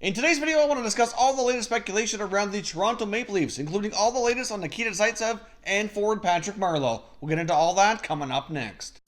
In today's video, I want to discuss all the latest speculation around the Toronto Maple Leafs, including all the latest on Nikita Zaitsev and forward Patrick Marleau. We'll get into all that coming up next.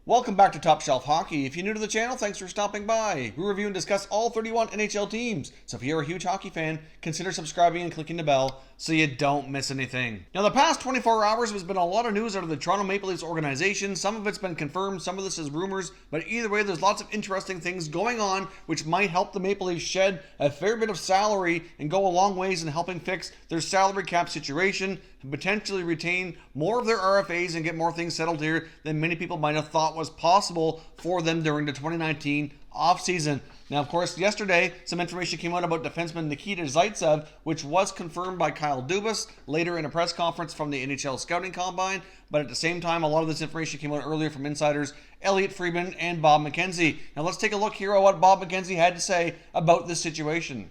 Welcome back to Top Shelf Hockey. If you're new to the channel, thanks for stopping by. We review and discuss all 31 NHL teams, so if you're a huge hockey fan, consider subscribing and clicking the bell so you don't miss anything. Now, the past 24 hours has been a lot of news out of the Toronto Maple Leafs organization. Some of it's been confirmed, some of this is rumors, but either way, there's lots of interesting things going on which might help the Maple Leafs shed a fair bit of salary and go a long ways in helping fix their salary cap situation and potentially retain more of their RFAs and get more things settled here than many people might have thought was possible for them during the 2019 offseason. Now, of course, yesterday, some information came out about defenseman Nikita Zaitsev, which was confirmed by Kyle Dubas later in a press conference from the NHL Scouting Combine. But at the same time, a lot of this information came out earlier from insiders Elliot Friedman and Bob McKenzie. Now, let's take a look here at what Bob McKenzie had to say about this situation.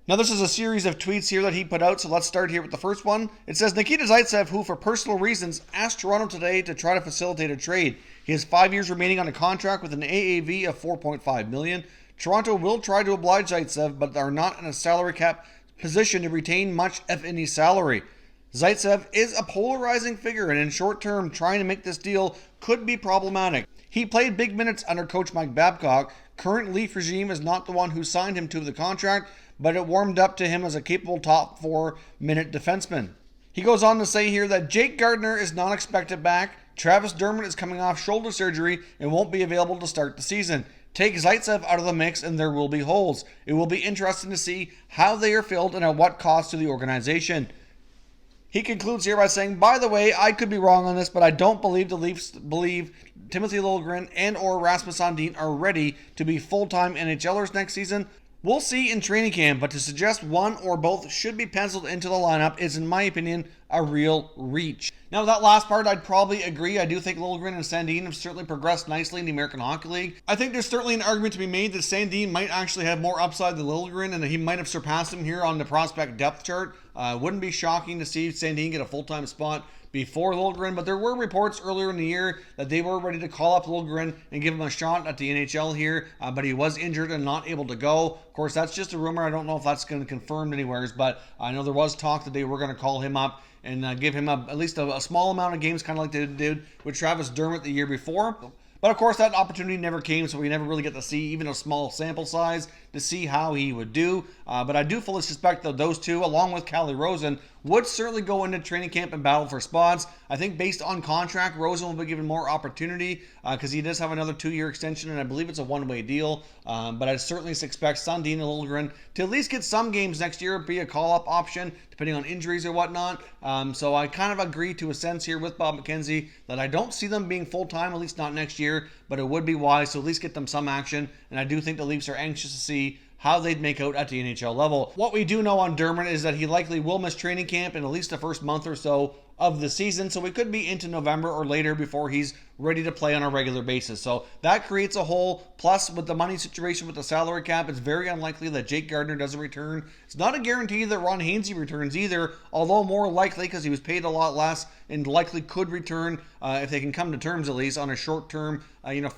Now, this is a series of tweets here that he put out, so let's start here with the first one. It says, Nikita Zaitsev, who for personal reasons asked Toronto today to try to facilitate a trade. He has 5 years remaining on a contract with an AAV of $4.5 million. Toronto will try to oblige Zaitsev, but are not in a salary cap position to retain much, if any, salary. Zaitsev is a polarizing figure, and in short term, trying to make this deal could be problematic. He played big minutes under coach Mike Babcock. Current Leaf regime is not the one who signed him to the contract, but it warmed up to him as a capable top 4-minute defenseman. He goes on to say here that Jake Gardiner is not expected back. Travis Dermott is coming off shoulder surgery and won't be available to start the season. Take Zaitsev out of the mix and there will be holes. It will be interesting to see how they are filled and at what cost to the organization. He concludes here by saying, by the way, I could be wrong on this, but I don't believe the Leafs believe Timothy Liljegren and or Rasmus Sandin are ready to be full-time NHLers next season. We'll see in training camp, but to suggest one or both should be penciled into the lineup is, in my opinion, a real reach. Now, that last part, I'd probably agree. I do think Liljegren and Sandin have certainly progressed nicely in the American Hockey League. I think there's certainly an argument to be made that Sandin might actually have more upside than Liljegren and that he might have surpassed him here on the prospect depth chart. Wouldn't be shocking to see Sandin get a full-time spot before Liljegren, but there were reports earlier in the year that they were ready to call up Liljegren and give him a shot at the NHL here, but he was injured and not able to go. Of course, that's just a rumor. I don't know if that's going to be confirmed anywhere, but I know there was talk that they were going to call him up and give him at least a small amount of games, kind of like they did with Travis Dermott the year before. But of course, that opportunity never came, so we never really get to see even a small sample size to see how he would do. But I do fully suspect that those two, along with Calle Rosen, would certainly go into training camp and battle for spots. I think based on contract, Rosen will be given more opportunity because he does have another 2-year extension, and I believe it's a one-way deal. But I certainly expect Sandin and Liljegren to at least get some games next year, be a call-up option, depending on injuries or whatnot. So I kind of agree to a sense here with Bob McKenzie that I don't see them being full-time, at least not next year, but it would be wise to at least get them some action. And I do think the Leafs are anxious to see how they'd make out at the NHL level. What we do know on Dermott is that he likely will miss training camp in at least the first month or so of the season, so we could be into November or later before he's ready to play on a regular basis. So that creates a hole. Plus, with the money situation with the salary cap, it's very unlikely that Jake Gardiner doesn't return. It's not a guarantee that Ron Hainsey returns either, although more likely because he was paid a lot less and likely could return if they can come to terms at least on a short-term,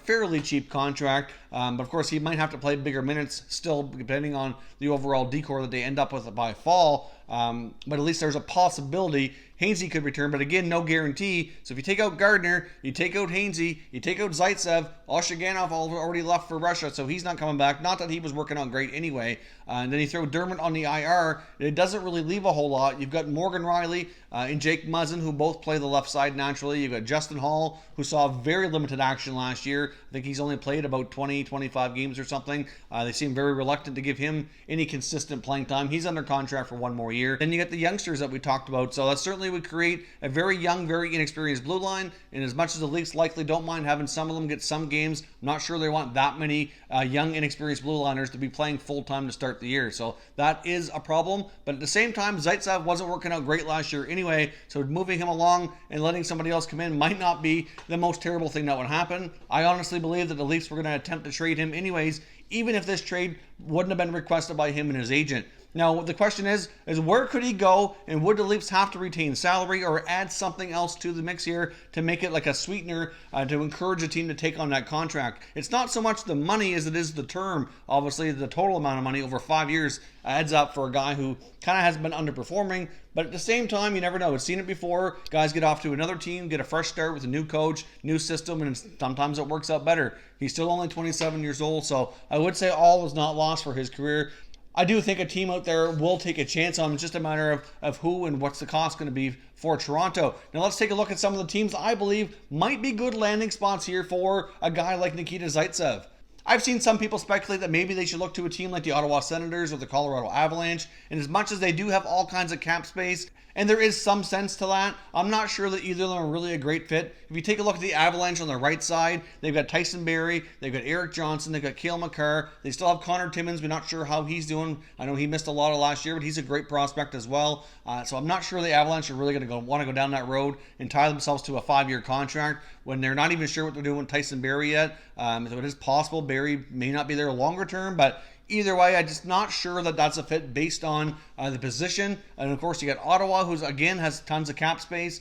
fairly cheap contract. But of course, he might have to play bigger minutes still, depending on the overall decor that they end up with by fall. But at least there's a possibility Hainsey could return, but again, no guarantee. So if you take out Gardiner, you take out Hainsey, you take out Zaitsev, Oshiganov already left for Russia, so he's not coming back. Not that he was working out great anyway. And then you throw Dermott on the IR. It doesn't really leave a whole lot. You've got Morgan Riley and Jake Muzzin, who both play the left side naturally. You've got Justin Hall, who saw very limited action last year. I think he's only played about 20, 25 games or something. They seem very reluctant to give him any consistent playing time. He's under contract for one more year. Then you get the youngsters that we talked about. So that certainly would create a very young, very inexperienced blue line. And as much as the Leafs likely don't mind having some of them get some games, I'm not sure they want that many young, inexperienced blue liners to be playing full-time to start the year. So that is a problem. But at the same time, Zaitsev wasn't working out great last year anyway, so moving him along and letting somebody else come in might not be the most terrible thing that would happen. I honestly believe that the Leafs were going to attempt to trade him anyways, even if this trade wouldn't have been requested by him and his agent. Now, the question is where could he go, and would the Leafs have to retain salary or add something else to the mix here to make it like a sweetener to encourage a team to take on that contract? It's not so much the money as it is the term. Obviously, the total amount of money over 5 years adds up for a guy who kind of has been underperforming, but at the same time, you never know. I've seen it before. Guys get off to another team, get a fresh start with a new coach, new system, and sometimes it works out better. He's still only 27 years old, so I would say all is not lost for his career. I do think a team out there will take a chance on him. It's just a matter of who and what's the cost going to be for Toronto. Now let's take a look at some of the teams I believe might be good landing spots here for a guy like Nikita Zaitsev. I've seen some people speculate that maybe they should look to a team like the Ottawa Senators or the Colorado Avalanche, and as much as they do have all kinds of cap space, and there is some sense to that, I'm not sure that either of them are really a great fit. If you take a look at the Avalanche on the right side, they've got Tyson Barrie, they've got Eric Johnson, they've got Cale Makar, they still have Connor Timmins. We're not sure how he's doing. I know he missed a lot of last year, but he's a great prospect as well. So I'm not sure the Avalanche are really going to want to go down that road and tie themselves to a 5-year contract when they're not even sure what they're doing with Tyson Barrie yet. So it is possible Barrie may not be there longer term, but either way, I'm just not sure that that's a fit based on the position. And of course, you got Ottawa, who's again has tons of cap space.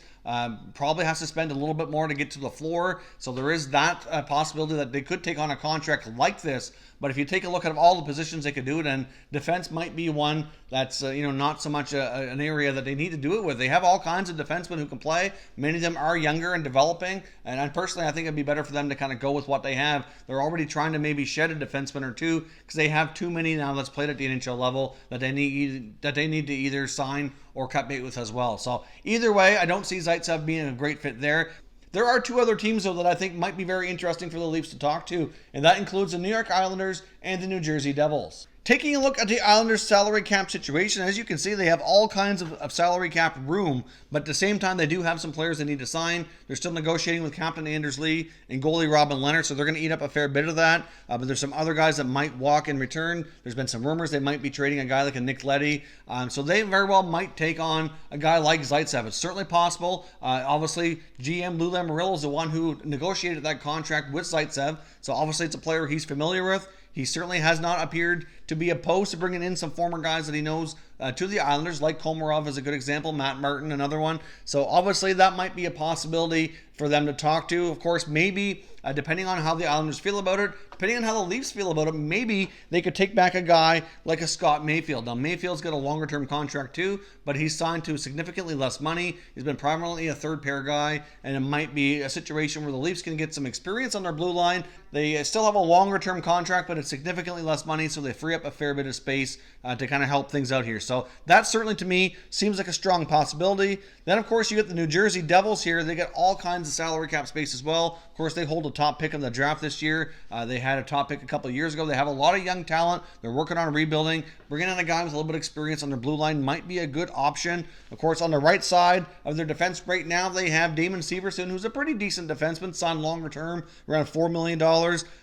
Probably has to spend a little bit more to get to the floor. So there is that possibility that they could take on a contract like this. But if you take a look at all the positions they could do it in, defense might be one that's not so much an area that they need to do it with. They have all kinds of defensemen who can play. Many of them are younger and developing. And personally, I think it'd be better for them to kind of go with what they have. They're already trying to maybe shed a defenseman or two because they have too many now that's played at the NHL level that they need to either sign or cut bait with as well. So either way, I don't see Zaitsev being a great fit there. There are two other teams, though, that I think might be very interesting for the Leafs to talk to, and that includes the New York Islanders and the New Jersey Devils. Taking a look at the Islanders' salary cap situation, as you can see, they have all kinds of salary cap room, but at the same time, they do have some players they need to sign. They're still negotiating with Captain Anders Lee and goalie Robin Leonard, so they're going to eat up a fair bit of that. But there's some other guys that might walk in return. There's been some rumors they might be trading a guy like a Nick Leddy, so they very well might take on a guy like Zaitsev. It's certainly possible. Obviously, GM Lou Lamoriello is the one who negotiated that contract with Zaitsev, so obviously it's a player he's familiar with. He certainly has not appeared to be opposed to bringing in some former guys that he knows to the Islanders, like Komarov is a good example, Matt Martin, another one. So obviously that might be a possibility for them to talk to. Of course, maybe depending on how the Islanders feel about it, depending on how the Leafs feel about it, maybe they could take back a guy like a Scott Mayfield. Now, Mayfield's got a longer-term contract too, but he's signed to significantly less money. He's been primarily a third-pair guy, and it might be a situation where the Leafs can get some experience on their blue line. They still have a longer-term contract, but it's significantly less money, so they free up a fair bit of space to kind of help things out here. So that certainly, to me, seems like a strong possibility. Then, of course, you get the New Jersey Devils here. They get all kinds of salary cap space as well. Of course, they hold a top pick in the draft this year. They had a top pick a couple of years ago. They have a lot of young talent. They're working on rebuilding. Bringing in a guy with a little bit of experience on their blue line might be a good option. Of course, on the right side of their defense right now, they have Damon Severson, who's a pretty decent defenseman, signed longer term, around $4 million.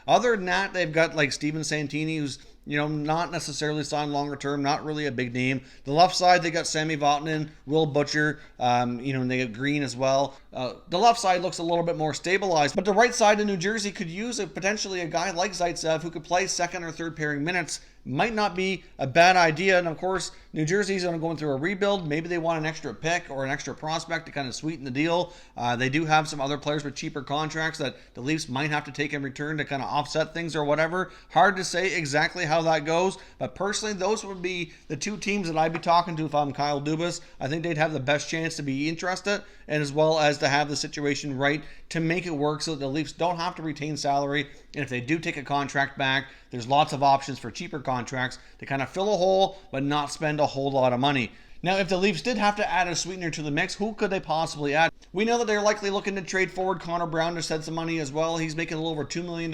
Other than that, they've got like Steven Santini, who's not necessarily signed longer term, not really a big name. The left side, they got Sami Vatanen, Will Butcher, and they got Green as well. The left side looks a little bit more stabilized, but the right side of New Jersey could use potentially a guy like Zaitsev who could play second or third pairing minutes. Might not be a bad idea. And of course, New Jersey's going through a rebuild. Maybe they want an extra pick or an extra prospect to kind of sweeten the deal. They do have some other players with cheaper contracts that the Leafs might have to take in return to kind of offset things or whatever. Hard to say exactly how that goes. But personally, those would be the two teams that I'd be talking to if I'm Kyle Dubas. I think they'd have the best chance to be interested, and as well as to have the situation right to make it work so that the Leafs don't have to retain salary. And if they do take a contract back, there's lots of options for cheaper contracts to kind of fill a hole but not spend a whole lot of money. Now, if the Leafs did have to add a sweetener to the mix, who could they possibly add? We know that they're likely looking to trade forward Connor Brown to shed some money as well. He's making a little over $2 million.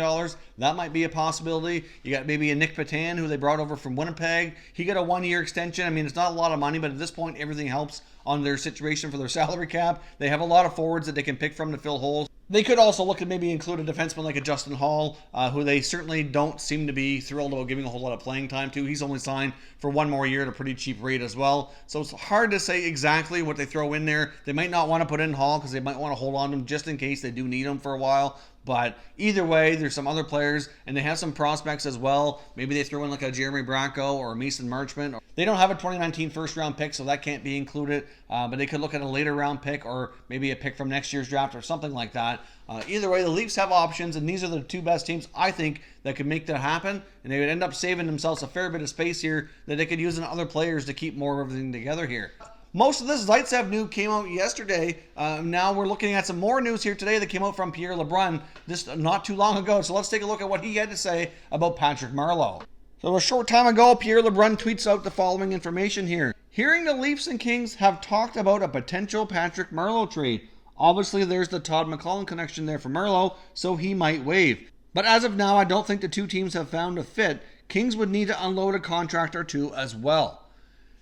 That might be a possibility. You got maybe a Nick Patan, who they brought over from Winnipeg. He got a 1-year extension. I mean, it's not a lot of money, but at this point, everything helps on their situation for their salary cap. They have a lot of forwards that they can pick from to fill holes. They could also look at maybe include a defenseman like a Justin Hall, who they certainly don't seem to be thrilled about giving a whole lot of playing time to. He's only signed for 1 more year at a pretty cheap rate as well. So it's hard to say exactly what they throw in there. They might not want to put in Hall because they might want to hold on to him just in case they do need him for a while. But either way, there's some other players, and they have some prospects as well. Maybe they throw in like a Jeremy Bracco or a Mason Marchment. They don't have a 2019 first-round pick, so that can't be included. But they could look at a later-round pick or maybe a pick from next year's draft or something like that. Either way, the Leafs have options, and these are the two best teams, I think, that could make that happen. And they would end up saving themselves a fair bit of space here that they could use in other players to keep more of everything together here. Most of this Zaitsev news came out yesterday. Now we're looking at some more news here today that came out from Pierre LeBrun just not too long ago. So let's take a look at what he had to say about Patrick Marleau. So a short time ago, Pierre LeBrun tweets out the following information here. Hearing the Leafs and Kings have talked about a potential Patrick Marleau trade. Obviously, there's the Todd McLellan connection there for Marleau, so he might waive. But as of now, I don't think the two teams have found a fit. Kings would need to unload a contract or two as well.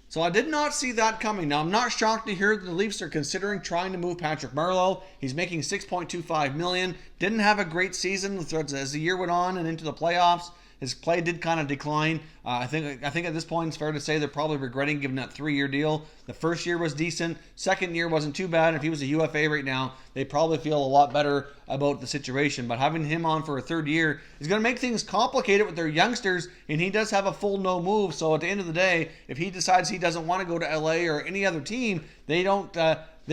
So I did not see that coming. Now, I'm not shocked to hear that the Leafs are considering trying to move Patrick Marleau. He's making $6.25 million. Didn't have a great season as the year went on and into the playoffs. His play did kind of decline. I think at this point it's fair to say they're probably regretting giving that 3-year deal. The first year was decent. Second year wasn't too bad. If he was a UFA right now, they probably feel a lot better about the situation. But having him on for a third year is going to make things complicated with their youngsters, and he does have a full no move. So at the end of the day, if he decides he doesn't want to go to LA or any other team, they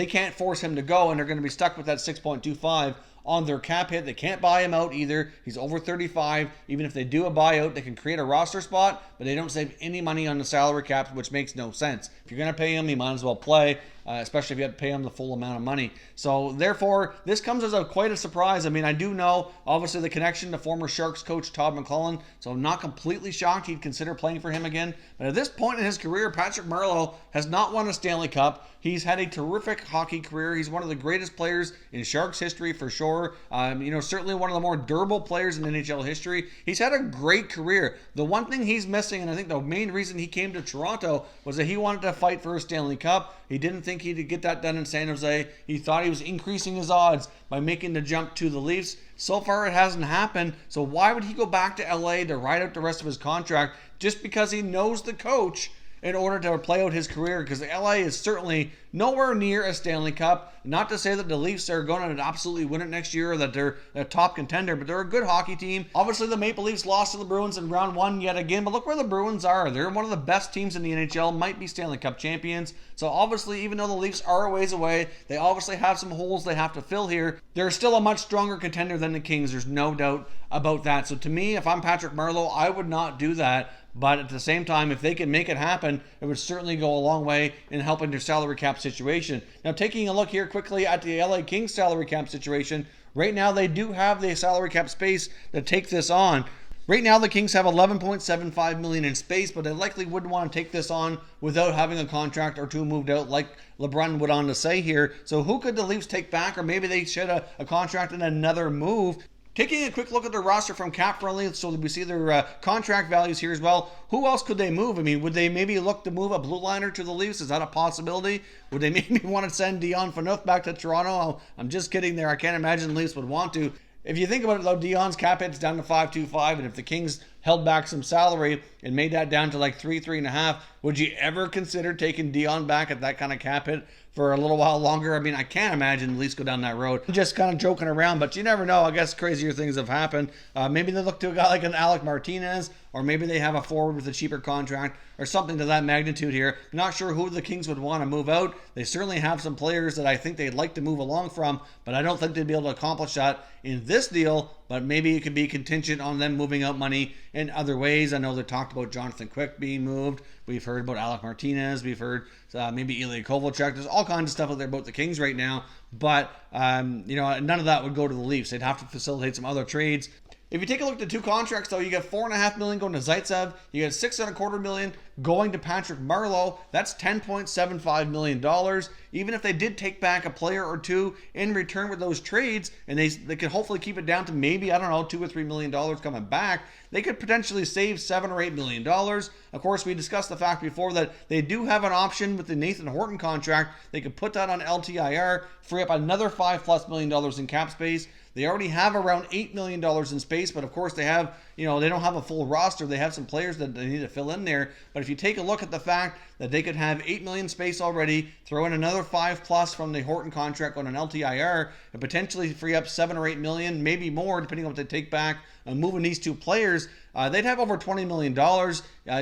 can't force him to go, and they're going to be stuck with that 6.25 on their cap hit. They can't buy him out either. He's over 35. Even if they do a buyout, they can create a roster spot, but they don't save any money on the salary cap, which makes no sense. If you're going to pay him, you might as well play, especially if you have to pay him the full amount of money. So therefore, this comes as quite a surprise. I mean, I do know, obviously, the connection to former Sharks coach Todd McLellan, so I'm not completely shocked he'd consider playing for him again. But at this point in his career, Patrick Marleau has not won a Stanley Cup. He's had a terrific hockey career. He's one of the greatest players in Sharks history for sure. Certainly one of the more durable players in NHL history. He's had a great career. The one thing he's missing, and I think the main reason he came to Toronto, was that he wanted to fight for a Stanley Cup. He didn't think he'd get that done in San Jose. He thought he was increasing his odds by making the jump to the Leafs. So far, it hasn't happened. So why would he go back to LA to ride out the rest of his contract just because he knows the coach in order to play out his career? Because LA is certainly nowhere near a Stanley Cup. Not to say that the Leafs are going to absolutely win it next year or that they're a top contender, but they're a good hockey team. Obviously, the Maple Leafs lost to the Bruins in round one yet again, but look where the Bruins are. They're one of the best teams in the NHL, might be Stanley Cup champions. So obviously, even though the Leafs are a ways away, they obviously have some holes they have to fill here. They're still a much stronger contender than the Kings. There's no doubt about that. So to me, if I'm Patrick Marleau, I would not do that. But at the same time, if they can make it happen, it would certainly go a long way in helping their salary cap situation. Now, taking a look here quickly at the LA Kings salary cap situation, right now they do have the salary cap space to take this on. Right now, the Kings have $11.75 million in space, but they likely wouldn't want to take this on without having a contract or two moved out, like LeBrun went on to say here. So who could the Leafs take back, or maybe they should have a contract and another move? Taking a quick look at their roster from Cap Friendly, so that we see their contract values here as well. Who else could they move? I mean, would they maybe look to move a blue liner to the Leafs? Is that a possibility? Would they maybe want to send Dion Phaneuf back to Toronto? I'm just kidding there. I can't imagine the Leafs would want to. If you think about it, though, Dion's cap hit's down to 5.25, and if the Kings held back some salary and made that down to like 3.5, would you ever consider taking Dion back at that kind of cap hit for a little while longer? I mean, I can't imagine the Leafs go down that road. Just kind of joking around, but you never know. I guess crazier things have happened. Maybe they look to a guy like an Alec Martinez, or maybe they have a forward with a cheaper contract or something to that magnitude here. I'm not sure who the Kings would want to move out. They certainly have some players that I think they'd like to move along from, but I don't think they'd be able to accomplish that in this deal. But maybe it could be contingent on them moving out money in other ways. I know they talked about Jonathan Quick being moved. We've heard about Alec Martinez. We've heard maybe Ilya Kovalchuk. There's all kinds of stuff out there about the Kings right now. But, none of that would go to the Leafs. They'd have to facilitate some other trades. If you take a look at the two contracts, though, you got $4.5 million going to Zaitsev. You got $6.25 million going to Patrick Marleau. That's $10.75 million. Even if they did take back a player or two in return with those trades, and they could hopefully keep it down to maybe, $2 or $3 million coming back, they could potentially save $7 or $8 million. Of course, we discussed the fact before that they do have an option with the Nathan Horton contract. They could put that on LTIR, free up another $5+ million in cap space. They already have around $8 million in space, but of course they have, they don't have a full roster. They have some players that they need to fill in there. But if you take a look at the fact that they could have $8 million space already, throw in another 5+ from the Horton contract on an LTIR, and potentially free up $7 or $8 million, maybe more, depending on what they take back, moving these two players, they'd have over $20 million.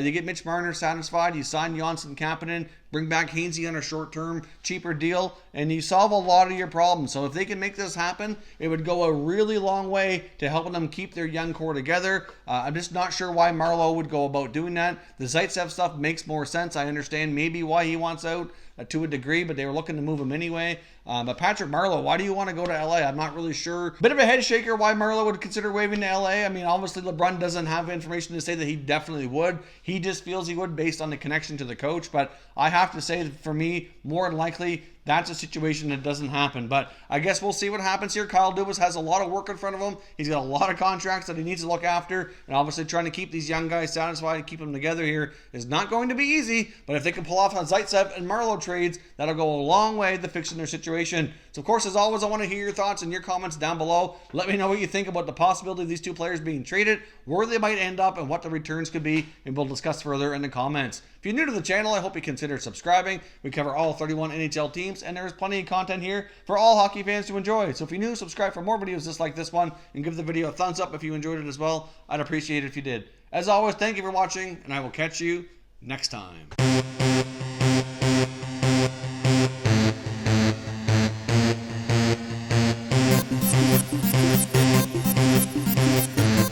You get Mitch Marner satisfied. You sign Janssen Kapanen, bring back Hainsey on a short-term, cheaper deal, and you solve a lot of your problems. So if they can make this happen, it would go a really long way to helping them keep their young core together. I'm just not sure why Marleau would go about doing that. The Zaitsev stuff makes more sense. I understand maybe why he wants out to a degree, but they were looking to move him anyway. But Patrick Marleau, why do you want to go to LA? I'm not really sure. Bit of a head shaker why Marleau would consider waving to LA. I mean, obviously LeBron doesn't have information to say that he definitely would. He just feels he would based on the connection to the coach. But I have to say that for me, more than likely, that's a situation that doesn't happen. But I guess we'll see what happens here. Kyle Dubas has a lot of work in front of him. He's got a lot of contracts that he needs to look after. And obviously trying to keep these young guys satisfied and keep them together here is not going to be easy. But if they can pull off on Zaitsev and Marleau trades, that'll go a long way to fixing their situation. So, of course, as always, I want to hear your thoughts and your comments down below. Let me know what you think about the possibility of these two players being traded, where they might end up, and what the returns could be. And we'll discuss further in the comments. If you're new to the channel, I hope you consider subscribing. We cover all 31 NHL teams, and there's plenty of content here for all hockey fans to enjoy. So if you're new, subscribe for more videos just like this one, and give the video a thumbs up if you enjoyed it as well. I'd appreciate it if you did. As always, thank you for watching, and I will catch you next time.